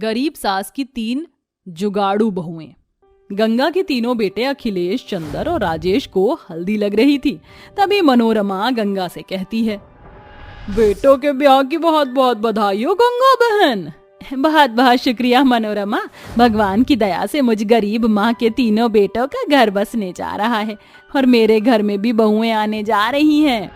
गरीब सास की 3 जुगाड़ू बहुएं। गंगा के तीनों बेटे अखिलेश, चंदर और राजेश को हल्दी लग रही थी। तभी मनोरमा गंगा से कहती है, बेटों के ब्याह की बहुत बहुत बधाई हो गंगा बहन। बहुत बहुत शुक्रिया मनोरमा, भगवान की दया से मुझ गरीब माँ के तीनों बेटों का घर बसने जा रहा है और मेरे घर में भी बहुएं आने जा रही हैं।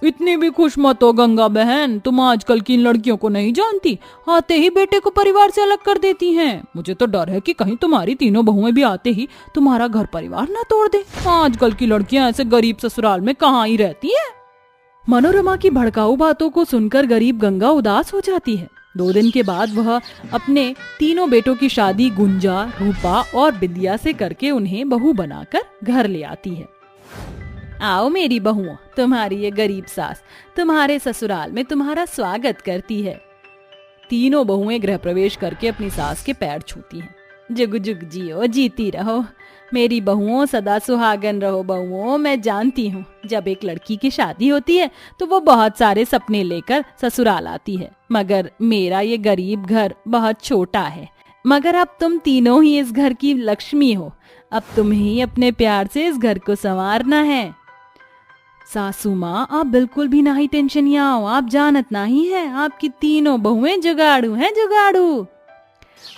इतनी भी खुश मत हो गंगा बहन, तुम आजकल की लड़कियों को नहीं जानती, आते ही बेटे को परिवार से अलग कर देती हैं। मुझे तो डर है कि कहीं तुम्हारी तीनों बहुएं भी आते ही तुम्हारा घर परिवार न तोड़ दे। आजकल की लड़कियां ऐसे गरीब ससुराल में कहाँ ही रहती हैं। मनोरमा की भड़काऊ बातों को सुनकर गरीब गंगा उदास हो जाती है। 2 दिन के बाद वह अपने तीनों बेटों की शादी गुंजा, रूपा और बिंदिया से करके उन्हें बहू बनाकर घर ले आती है। आओ मेरी बहुओं, तुम्हारी ये गरीब सास तुम्हारे ससुराल में तुम्हारा स्वागत करती है। तीनों बहुएं गृह प्रवेश करके अपनी सास के पैर छूती हैं। जुग जुग जियो, जीती रहो मेरी बहुओं, सदा सुहागन रहो बहुओं। मैं जानती हूँ जब एक लड़की की शादी होती है तो वो बहुत सारे सपने लेकर ससुराल आती है, मगर मेरा ये गरीब घर बहुत छोटा है। मगर अब तुम तीनों ही इस घर की लक्ष्मी हो, अब तुम्हें ही अपने प्यार से इस घर को संवारना है। सासू माँ, आप बिल्कुल भी ना ही टेंशन ही आओ, आप जानत ना ही है आपकी तीनों बहुएं जुगाड़ू हैं, जुगाड़ू।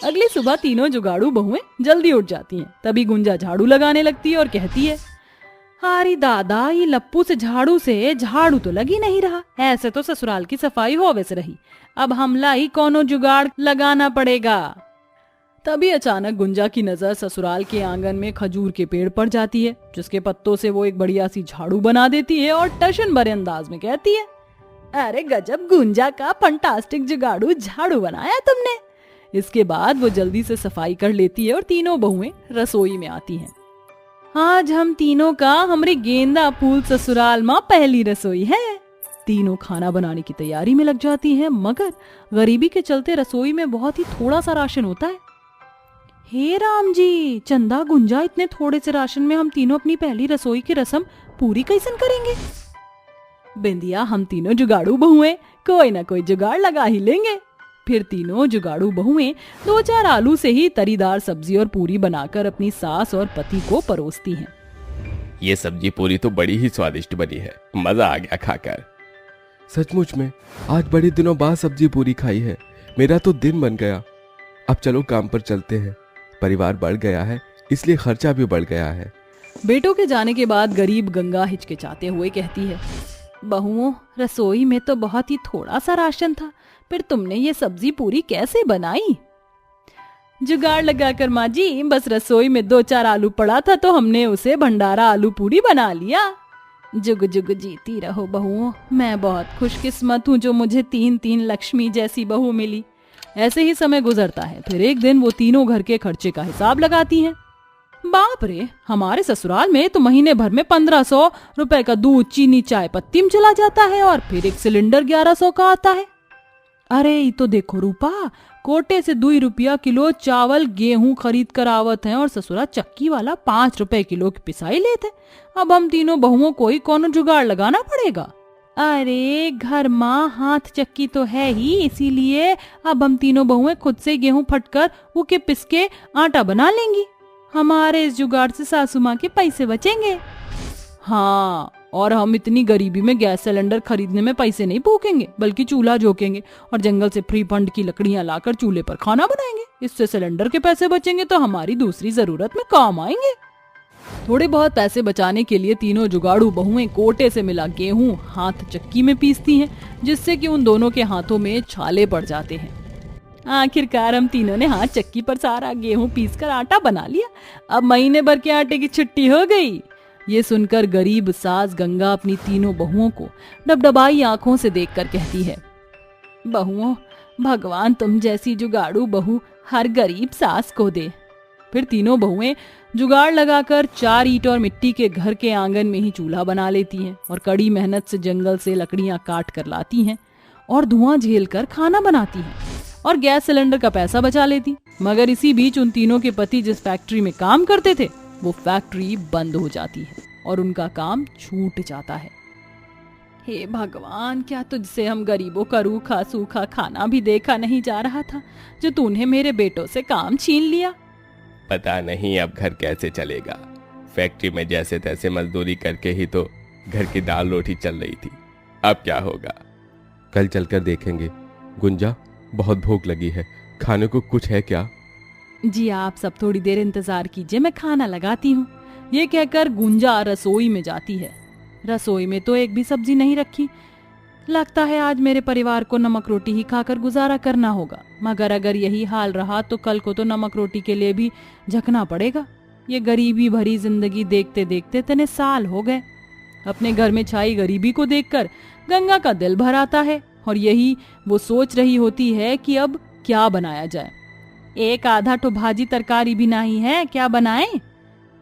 अगली सुबह तीनों जुगाड़ू बहुएं जल्दी उठ जाती हैं। तभी गुंजा झाड़ू लगाने लगती है और कहती है, हारी दादा, ये लप्पू से झाड़ू तो लगी नहीं रहा। ऐसे तो ससुराल की सफाई हो वैसे रही, अब हमला ही कोनो जुगाड़ लगाना पड़ेगा। तभी अचानक गुंजा की नजर ससुराल के आंगन में खजूर के पेड़ पर जाती है, जिसके पत्तों से वो एक बढ़िया सी झाड़ू बना देती है और टशन भरे अंदाज में कहती है, अरे गजब गुंजा का फंटास्टिक जुगाड़ू झाड़ू बनाया तुमने। इसके बाद वो जल्दी से सफाई कर लेती है और तीनों बहुएं रसोई में आती हैं। आज हम तीनों का हमरे गेंदा फूल ससुराल माँ पहली रसोई है। तीनों खाना बनाने की तैयारी में लग जाती हैं, मगर गरीबी के चलते रसोई में बहुत ही थोड़ा सा राशन होता है। हे राम जी, चंदा, गुंजा, इतने थोड़े से राशन में हम तीनों अपनी पहली रसोई की रस्म पूरी कैसन करेंगे। बिंदिया, हम तीनों जुगाड़ू बहुएं कोई ना कोई जुगाड़ लगा ही लेंगे। फिर तीनों जुगाड़ू बहुएं 2-4 आलू से ही तरीदार सब्जी और पूरी बनाकर अपनी सास और पति को परोसती हैं। ये सब्जी पूरी तो बड़ी ही स्वादिष्ट बनी है, मजा आ गया खाकर। सचमुच में आज बड़े दिनों बाद सब्जी पूरी खाई है, मेरा तो दिन बन गया। अब चलो काम पर चलते हैं, परिवार बढ़ गया है इसलिए खर्चा भी बढ़ गया है। बेटों के जाने के बाद गरीब गंगा हिचकिचाते हुए कहती है, बहुओं, रसोई में तो बहुत ही थोड़ा सा राशन था, फिर तुमने ये सब्जी पूरी कैसे बनाई। जुगाड़ लगाकर माँ जी, बस रसोई में 2-4 आलू पड़ा था तो हमने उसे भंडारा आलू पूरी बना लिया। जुग जुग जीती रहो बहुओं, मैं बहुत खुशकिस्मत हूँ जो मुझे 3 लक्ष्मी जैसी बहू मिली। ऐसे ही समय गुजरता है। फिर एक दिन वो तीनों घर के खर्चे का हिसाब लगाती हैं। बाप रे, हमारे ससुराल में तो महीने भर में 1500 रुपए का दूध, चीनी, चाय पत्ती में चला जाता है और फिर एक सिलेंडर 1100 का आता है। अरे ये तो देखो रूपा, कोटे से 2 रुपया किलो चावल गेहूं खरीद कर आवत है और ससुरा चक्की वाला 5 रुपए किलो की पिसाई लेते। अब हम तीनों बहुओं को ही कौन जुगाड़ लगाना पड़ेगा। अरे घर माँ हाथ चक्की तो है ही, इसीलिए अब हम तीनों बहुएं खुद से गेहूं फटकर वो के पिस के आटा बना लेंगी। हमारे इस जुगाड़ से सासू माँ के पैसे बचेंगे। हाँ, और हम इतनी गरीबी में गैस सिलेंडर खरीदने में पैसे नहीं फूकेंगे, बल्कि चूल्हा झोंकेंगे और जंगल से फ्री फंड की लकड़ियां लाकर चूल्हे पर खाना बनाएंगे। इससे सिलेंडर के पैसे बचेंगे तो हमारी दूसरी जरूरत में काम आएंगे। थोड़े बहुत पैसे बचाने के लिए तीनों जुगाड़ू बहुएं कोटे से मिला गेहूं हाथ चक्की में पीसती हैं, जिससे कि उन दोनों के हाथों में छाले पड़ जाते हैं। आखिरकार हम तीनों ने हाथ चक्की पर सारा गेहूं पीसकर आटा बना लिया। अब महीने भर के आटे की छुट्टी हो गई। ये सुनकर गरीब सास गंगा अपनी तीनों बहुओं को डबडबाई आंखों से देखकर कहती है, बहुओं, भगवान तुम जैसी जुगाड़ू बहू हर गरीब सास को दे। फिर तीनों बहुएं जुगाड़ लगाकर 4 ईंट और मिट्टी के घर के आंगन में ही चूल्हा बना लेती हैं और कड़ी मेहनत से जंगल से लकड़ियां काट कर लाती हैं और धुआं झेल कर खाना बनाती हैं और गैस सिलेंडर का पैसा बचा लेती। मगर इसी बीच उन तीनों के पति जिस फैक्ट्री में काम करते थे वो फैक्ट्री बंद हो जाती है और उनका काम छूट जाता है। हे भगवान, क्या तुझसे हम गरीबों का रूखा सूखा खाना भी देखा नहीं जा रहा था, जो तूने मेरे बेटों से काम छीन लिया। पता नहीं अब घर कैसे चलेगा। फैक्ट्री में जैसे तैसे मजदूरी करके ही तो घर की दाल रोटी चल रही थी, अब क्या होगा? कल चलकर देखेंगे। गुंजा, बहुत भूख लगी है, खाने को कुछ है क्या? जी आप सब थोड़ी देर इंतजार कीजिए, मैं खाना लगाती हूँ। ये कहकर गुंजा रसोई में जाती है। रसोई में तो एक भी सब्जी नहीं रखी। लगता है आज मेरे परिवार को नमक रोटी ही खाकर गुजारा करना होगा, मगर अगर यही हाल रहा तो कल को तो नमक रोटी के लिए भी झकना पड़ेगा। ये गरीबी भरी जिंदगी देखते देखते इतने साल हो गए। अपने घर में छाई गरीबी को देखकर गंगा का दिल भर आता है और यही वो सोच रही होती है कि अब क्या बनाया जाए। एक आधा तो भाजी तरकारी भी नहीं है, क्या बनाएं?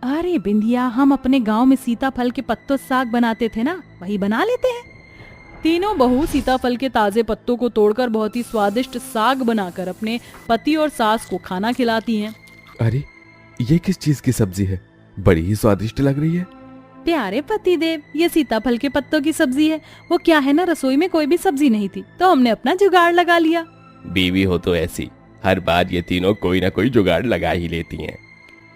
अरे बिंदिया, हम अपने गांव में सीताफल के पत्तों साग बनाते थे ना, वही बना लेते हैं। तीनों बहू सीताफल के ताजे पत्तों को तोड़कर बहुत ही स्वादिष्ट साग बनाकर अपने पति और सास को खाना खिलाती हैं। अरे ये किस चीज की सब्जी है? बड़ी ही स्वादिष्ट लग रही है। प्यारे पतिदेव, ये सीताफल के पत्तों की सब्जी है। वो क्या है ना, रसोई में कोई भी सब्जी नहीं थी तो हमने अपना जुगाड़ लगा लिया। बीवी हो तो ऐसी, हर बार ये तीनों कोई ना कोई जुगाड़ लगा ही लेती हैं।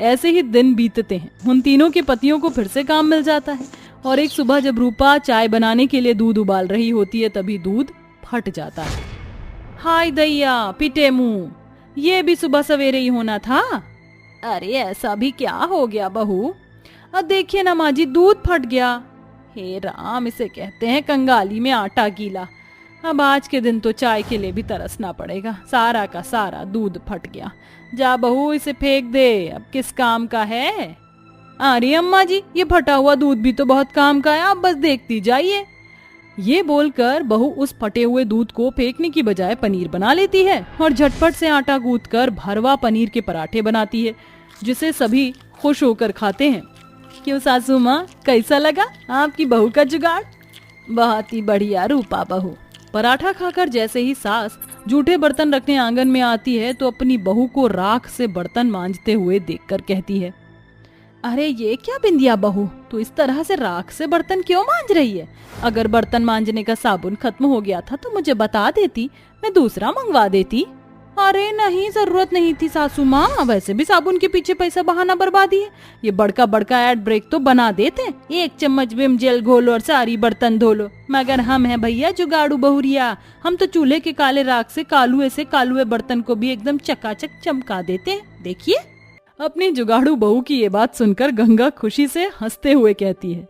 ऐसे ही दिन बीतते हैं। उन तीनों के पतियों को फिर से काम मिल जाता है और एक सुबह जब रूपा चाय बनाने के लिए दूध उबाल रही होती है तभी दूध फट जाता है। हाय दैया, पिटे मुंह, ये भी सुबह सवेरे ही होना था। अरे ऐसा भी क्या हो गया बहू? अब देखिए ना माँ जी, दूध फट गया। हे राम, इसे कहते हैं कंगाली में आटा गीला। अब आज के दिन तो चाय के लिए भी तरसना पड़ेगा। सारा का सारा दूध फट गया। जा बहू, इसे फेंक दे, अब किस काम का है? अरे अम्मा जी, ये फटा हुआ दूध भी तो बहुत काम का है, आप बस देखती जाइए। ये बोलकर बहू उस फटे हुए दूध को फेंकने की बजाय पनीर बना लेती है और झटपट से आटा गूंथकर भरवा पनीर के पराठे बनाती है, जिसे सभी खुश होकर खाते हैं। क्यों सासू माँ, कैसा लगा आपकी बहू का जुगाड़? बहुत ही बढ़िया रूपा बहू। पराठा खाकर जैसे ही सास जूठे बर्तन रखने आंगन में आती है तो अपनी बहू को राख से बर्तन मांजते हुए देखकर कहती है, अरे ये क्या बिंदिया बहू, तू इस तरह से राख से बर्तन क्यों मांज रही है? अगर बर्तन मांजने का साबुन खत्म हो गया था तो मुझे बता देती, मैं दूसरा मंगवा देती। अरे नहीं, जरूरत नहीं थी सासू माँ, वैसे भी साबुन के पीछे पैसा बहाना बर्बादी है। ये बड़का बड़का एड ब्रेक तो बना देते हैं, 1 चम्मच विम जेल घोलो और सारी बर्तन धो लो। मगर हम हैं भैया जुगाड़ू बहुरिया, हम तो चूल्हे के काले राख से कालुए बर्तन को भी एकदम चकाचक चमका देते हैं। देखिए। अपनी जुगाड़ू बहू की ये बात सुनकर गंगा खुशी से हंसते हुए कहती है,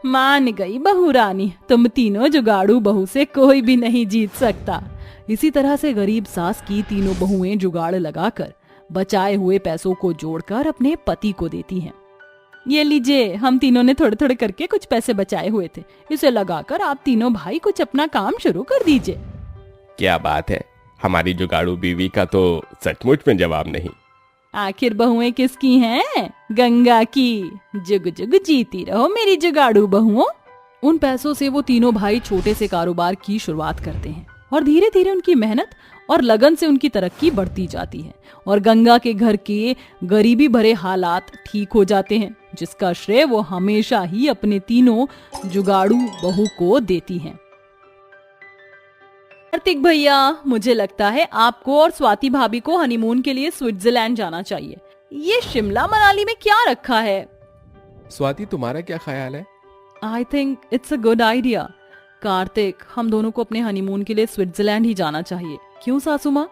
मान गई बहू रानी, तुम तीनों जुगाड़ू बहू से कोई भी नहीं जीत सकता। इसी तरह से गरीब सास की तीनों बहुएं जुगाड़ लगाकर बचाए हुए पैसों को जोड़कर अपने पति को देती हैं। ये लीजिए, हम तीनों ने थोड़े थोड़े करके कुछ पैसे बचाए हुए थे, इसे लगाकर आप तीनों भाई कुछ अपना काम शुरू कर दीजिए। क्या बात है, हमारी जुगाड़ू बीवी का तो सचमुच में जवाब नहीं। आखिर बहुएं किसकी हैं? गंगा की। जुग जुग जीती रहो मेरी जुगाड़ू बहुओं। उन पैसों से वो तीनों भाई छोटे से कारोबार की शुरुआत करते हैं और धीरे धीरे उनकी मेहनत और लगन से उनकी तरक्की बढ़ती जाती है और गंगा के घर के गरीबी भरे हालात ठीक हो जाते हैं, जिसका श्रेय वो हमेशा ही अपने तीनों जुगाड़ू बहू को देती हैं। कार्तिक भैया, मुझे लगता है आपको और स्वाति भाभी को हनीमून के लिए स्विट्जरलैंड जाना चाहिए। ये शिमला मनाली में क्या रखा है? स्वाति, तुम्हारा क्या ख्याल है? I think it's a good idea. Kartik, हम दोनों को अपने हनीमून के लिए स्विट्जरलैंड ही जाना चाहिए। क्यों सासू माँ?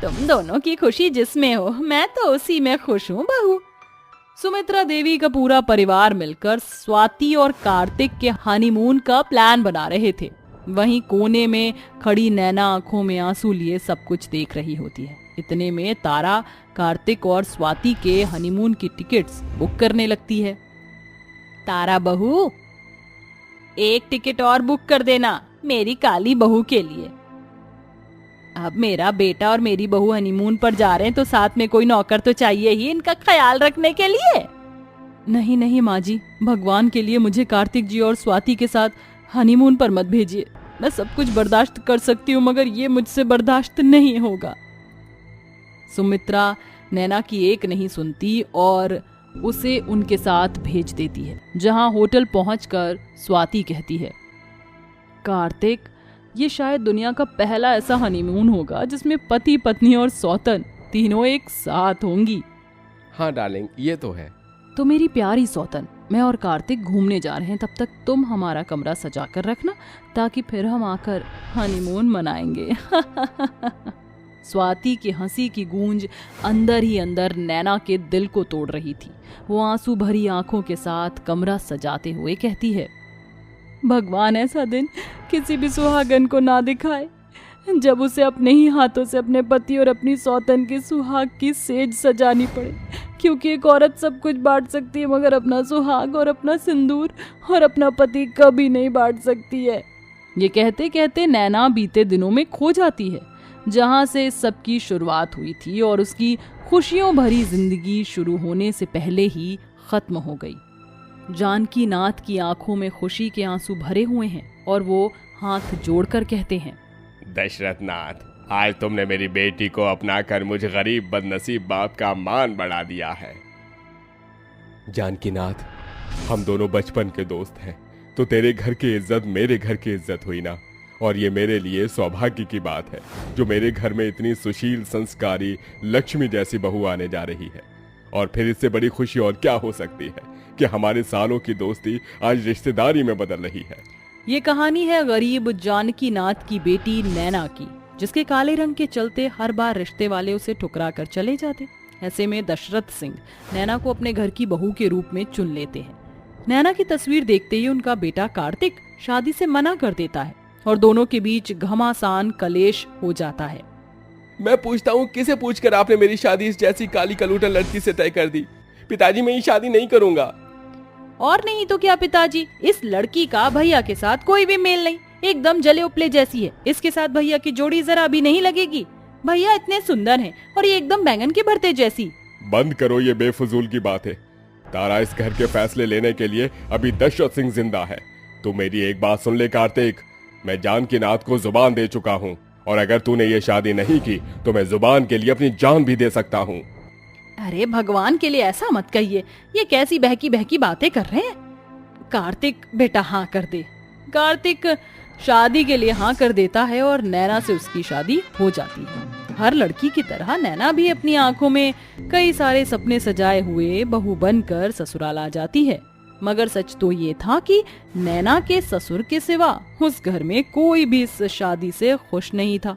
तुम दोनों की खुशी जिसमें हो, मैं तो उसी में खुश हूँ बहू। सुमित्रा देवी का पूरा परिवार मिलकर स्वाति और कार्तिक के हनीमून का प्लान बना रहे थे। वहीं कोने में खड़ी नैना आंखों में आंसू लिए सब कुछ देख रही होती है। इतने में तारा कार्तिक और स्वाति के हनीमून की टिकट्स बुक करने लगती है। तारा बहू, 1 टिकट और बुक कर देना मेरी काली बहू के लिए। अब मेरा बेटा और मेरी बहू हनीमून पर जा रहे हैं तो साथ में कोई नौकर तो चाहिए ही इनका ख्याल रखने के लिए। नहीं नहीं माँ जी, भगवान के लिए मुझे कार्तिक जी और स्वाति के साथ हनीमून पर मत भेजिए। मैं सब कुछ बर्दाश्त कर सकती हूँ मगर ये मुझसे बर्दाश्त नहीं होगा। सुमित्रा नैना की एक नहीं सुनती और उसे उनके साथ भेज देती है, जहां होटल पहुंचकर स्वाति कहती है, कार्तिक, ये शायद दुनिया का पहला ऐसा हनीमून होगा जिसमें पति पत्नी और सौतन तीनों एक साथ होंगी। हाँ डार्लिंग, ये तो है। तो मेरी प्यारी सौतन, मैं और कार्तिक घूमने जा रहे हैं, तब तक तुम हमारा कमरा सजा कर रखना ताकि फिर हम आकर हनीमून मनाएंगे। स्वाति की हंसी की गूंज अंदर ही अंदर नैना के दिल को तोड़ रही थी। वो आंसू भरी आंखों के साथ कमरा सजाते हुए कहती है, भगवान ऐसा दिन किसी भी सुहागन को ना दिखाए जब उसे अपने ही हाथों से अपने पति और अपनी सौतन के सुहाग की सेज सजानी पड़े। क्योंकि एक औरत सब कुछ बांट सकती है मगर अपना सुहाग और अपना सिंदूर और अपना पति कभी नहीं बांट सकती है। ये कहते कहते नैना बीते दिनों में खो जाती है, जहां से इस सब की शुरुआत हुई थी और उसकी खुशियों भरी जिंदगी शुरू होने से पहले ही खत्म हो गई। जानकी नाथ की आंखों में खुशी के आंसू भरे हुए हैं और वो हाथ जोड़कर कहते हैं, दशरथ नाथ, आज तुमने मेरी बेटी को अपनाकर मुझ गरीब बदनसीब बाप का मान बढ़ा दिया है। जानकी नाथ, हम दोनों बचपन के दोस्त हैं, तो तेरे घर की इज्जत मेरे घर की इज्जत हुई ना। और ये मेरे लिए सौभाग्य की बात है जो मेरे घर में इतनी सुशील संस्कारी लक्ष्मी जैसी बहू आने जा रही है। और फिर इससे बड़ी खुशी और क्या हो सकती है कि हमारे सालों की दोस्ती आज रिश्तेदारी में बदल रही है। ये कहानी है गरीब जानकी नाथ की बेटी नैना की, जिसके काले रंग के चलते हर बार रिश्ते वाले उसे ठुकरा कर चले जाते। ऐसे में दशरथ सिंह नैना को अपने घर की बहू के रूप में चुन लेते हैं। नैना की तस्वीर देखते ही उनका बेटा कार्तिक शादी से मना कर देता है और दोनों के बीच घमासान कलेश हो जाता है। मैं पूछता हूँ, किसे पूछकर आपने मेरी शादी इस जैसी काली कलूटन लड़की से तय कर दी? पिताजी, मैं ये शादी नहीं करूंगा। और नहीं तो क्या पिताजी, इस लड़की का भैया के साथ कोई भी मेल नहीं, एकदम जले उपले जैसी है। इसके साथ भैया की जोड़ी जरा भी नहीं लगेगी। भैया इतने सुंदर हैं और ये एकदम बैंगन के भरते जैसी। बंद करो ये बेफजूल की बात है। तारा, इस घर के फैसले लेने के लिए अभी दशरथ सिंह जिंदा है। तू मेरी एक बात सुन ले कार्तिक, मैं जानकी नाथ को जुबान दे चुका हूँ और अगर तूने ये शादी नहीं की तो मैं जुबान के लिए अपनी जान भी दे सकता हूँ। अरे भगवान के लिए ऐसा मत कहिए, ये कैसी बहकी बहकी बातें कर रहे हैं। कार्तिक बेटा हाँ कर दे। कार्तिक शादी के लिए हाँ कर देता है और नैना से उसकी शादी हो जाती है। हर लड़की की तरह नैना भी अपनी आंखों में कई सारे सपने सजाए हुए बहू बनकर ससुराल आ जाती है। मगर सच तो ये था कि नैना के ससुर के सिवा उस घर में कोई भी इस शादी से खुश नहीं था।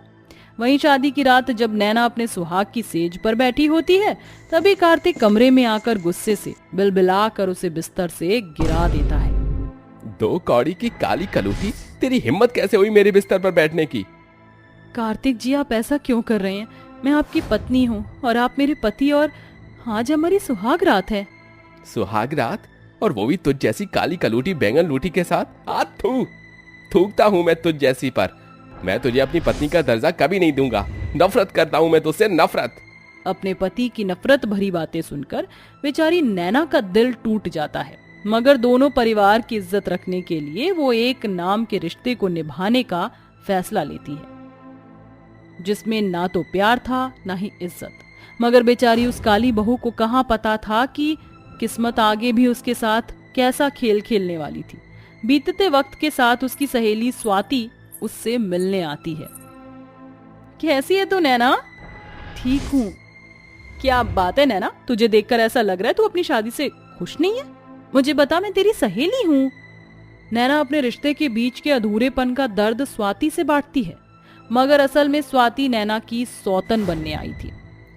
वहीं शादी की रात जब नैना अपने सुहाग की सेज पर बैठी होती है, तभी कार्तिक कमरे में आकर गुस्से से बिलबिला कर उसे बिस्तर से गिरा देता है। दो कौड़ी की काली कलूटी, तेरी हिम्मत कैसे हुई मेरे बिस्तर पर बैठने की? कार्तिक जी, आप ऐसा क्यों कर रहे हैं? मैं आपकी पत्नी हूँ और आप मेरे पति, और आज हमारी सुहाग रात है। सुहाग रात? और वो भी तुझ जैसी काली कलूटी बैंगन लूटी के साथ? थूकता हूँ मैं तुझ जैसी पर। मैं तुझे अपनी पत्नी का दर्जा कभी नहीं दूंगा। नफरत करता हूँ मैं तुझसे, नफरत। अपने पति की नफरत भरी बातें सुनकर बेचारी नैना का दिल टूट जाता है, मगर दोनों परिवार की इज्जत रखने के लिए वो एक नाम के रिश्ते को निभाने का फैसला लेती है, जिसमें ना तो प्यार था ना ही इज्जत। मगर बेचारी उस काली बहू को कहाँ पता था कि किस्मत आगे भी उसके साथ कैसा खेल खेलने वाली थी। बीतते वक्त के साथ उसकी सहेली स्वाति उससे मिलने आती है। कैसी है तू नैना? ठीक हूँ। क्या बात है नैना, तुझे देखकर ऐसा लग रहा है तू अपनी शादी से खुश नहीं है। मुझे बता, मैं तेरी सहेली हूँ। नैना अपने रिश्ते के बीच के अधूरेपन का दर्द स्वाति से बांटती है, मगर असल में स्वाति नैना की सौतन बनने आई थी।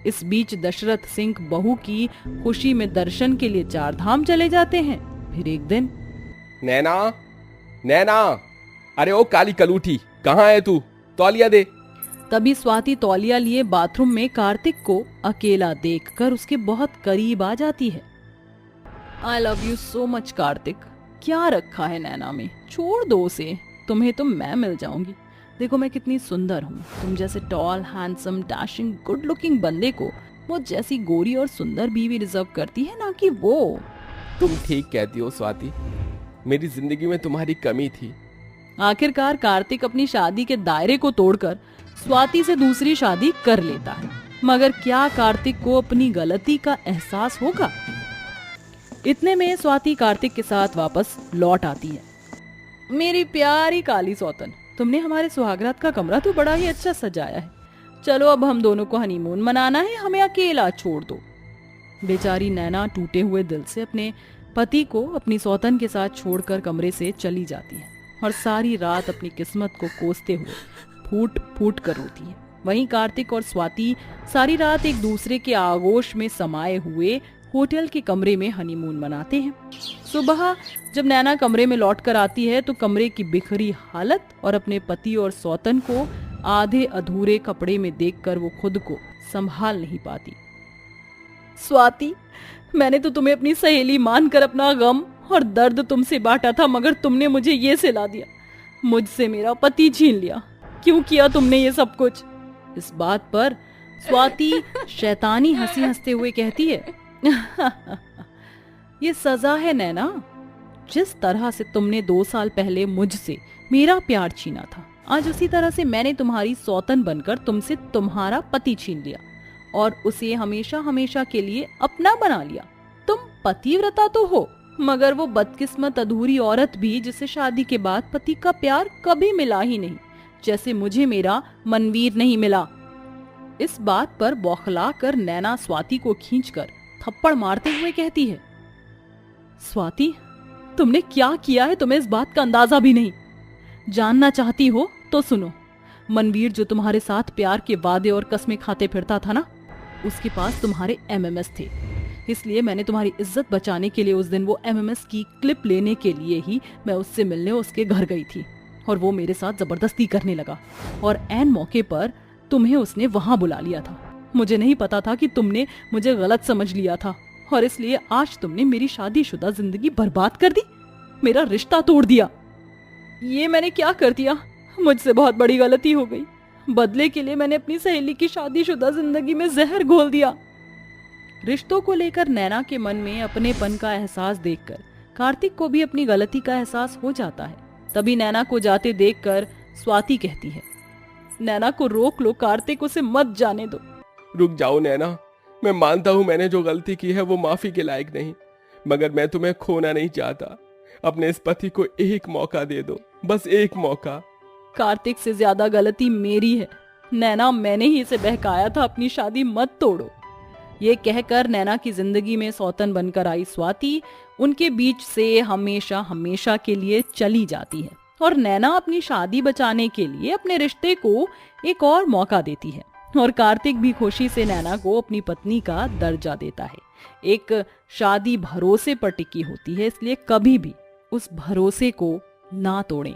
इस बीच दशरथ सिंह बहू की खुशी में दर्शन के लिए चार धाम चले जाते हैं। फिर एक दिन, नैना, अरे ओ काली कलूठी, कहाँ है तू? तौलिया दे। तभी स्वाति तौलिया लिए बाथरूम में कार्तिक को अकेला देखकर उसके बहुत करीब आ जाती है। I love you so much Kartik. क्या रखा है नैना में? छोड़ दो उसे, तुम्हें तो मैं मिल जाऊंगी। देखो मैं कितनी सुंदर हूँ। तुम जैसे tall, handsome, dashing, good looking बंदे को मुझ जैसी गोरी और सुंदर बीवी रिजर्व करती है, ना कि वो। तुम ठीक कहती हो स्वाति, मेरी जिंदगी में तुम्हारी कमी थी। आखिरकार कार्तिक अपनी शादी के दायरे को तोड़कर स्वाति से दूसरी शादी कर लेता है, मगर क्या कार्तिक को अपनी गलती का एहसास होगा? इतने में स्वाति कार्तिक के साथ वापस लौट आती है। मेरी प्यारी काली सौतन, तुमने हमारे सुहागरात का कमरा तो बड़ा ही अच्छा सजाया है। चलो अब हम दोनों को हनीमून मनाना है, हमें अकेला छोड़ दो। बेचारी नैना टूटे हुए दिल से अपने पति को अपनी सौतन के साथ छोड़कर कमरे से चली जाती है और सारी रात अपनी किस्मत को कोसते हुए फूट फूट कर रोती है। वहीं कार्तिक और स्वाति सारी रात एक दूसरे के आगोश में समाये हुए होटल के कमरे में हनीमून मनाते हैं। सुबह जब नैना कमरे में लौटकर आती है तो कमरे की बिखरी हालत और अपने पति और सौतन को आधे अधूरे कपड़े में देखकर वो खुद को संभाल नहीं पाती। स्वाति, मैंने तो तुम्हें अपनी सहेली मानकर अपना गम और दर्द तुमसे बांटा था, मगर तुमने मुझे ये सिला दिया, मुझसे मेरा पति छीन लिया। क्यों किया तुमने ये सब कुछ? इस बात पर स्वाति शैतानी हंसी हंसते हुए कहती है, ये सजा है नैना। जिस तरह से तुमने 2 साल पहले मुझसे मेरा प्यार छीना था, आज उसी तरह से मैंने तुम्हारी सौतन बनकर तुमसे तुम्हारा पति छीन लिया और उसे हमेशा हमेशा के लिए अपना बना लिया। तुम पतिव्रता तो हो, मगर वो बदकिस्मत अधूरी औरत भी जिसे शादी के बाद पति का प्यार कभी मिला ही नहीं, जैसे मुझे मेरा मनवीर नहीं मिला। इस बात पर बौखला कर नैना स्वाति को खींचकर थप्पड़ मारते हुए कहती है, स्वाति, तुमने क्या किया है तुम्हें इस बात का अंदाजा भी नहीं। जानना चाहती हो तो सुनो। मनवीर जो तुम्हारे साथ प्यार के वादे और कस्में खाते फिरता था ना, उसके पास तुम्हारे एमएमएस थे। इसलिए मैंने तुम्हारी इज्जत बचाने के लिए उस दिन वो एमएमएस की क्लिप लेने के लिए ही मैं उससे मिलने उसके घर गई थी और वो मेरे साथ जबरदस्ती करने लगा और ऐन मौके पर तुम्हें उसने वहां बुला लिया था। मुझे नहीं पता था कि तुमने मुझे गलत समझ लिया था और इसलिए आज तुमने मेरी शादीशुदा जिंदगी बर्बाद कर दी, मेरा रिश्ता तोड़ दिया। ये मैंने क्या कर दिया? मुझसे बहुत बड़ी गलती हो गई। बदले के लिए मैंने अपनी सहेली की शादीशुदा जिंदगी में जहर घोल दिया। रिश्तों को लेकर नैना के मन में अपनेपन का एहसास देखकर कार्तिक को भी अपनी गलती का एहसास हो जाता है। तभी नैना को जाते देखकर स्वाति कहती है, नैना को रोक लो कार्तिक, उसे मत जाने दो। रुक जाओ नैना, मैं मानता हूं मैंने जो गलती की है वो माफी के लायक नहीं, मगर मैं तुम्हें खोना नहीं चाहता। अपने इस पति को एक मौका दे दो, बस एक मौका। कार्तिक से ज्यादा गलती मेरी है नैना, मैंने ही इसे बहकाया था, अपनी शादी मत तोड़ो। ये कहकर नैना की जिंदगी में सौतन बनकर आई स्वाति उनके बीच से हमेशा हमेशा के लिए चली जाती है और नैना अपनी शादी बचाने के लिए अपने रिश्ते को एक और मौका देती है और कार्तिक भी खुशी से नैना को अपनी पत्नी का दर्जा देता है। एक शादी भरोसे पर टिकी होती है, इसलिए कभी भी उस भरोसे को ना तोड़ें।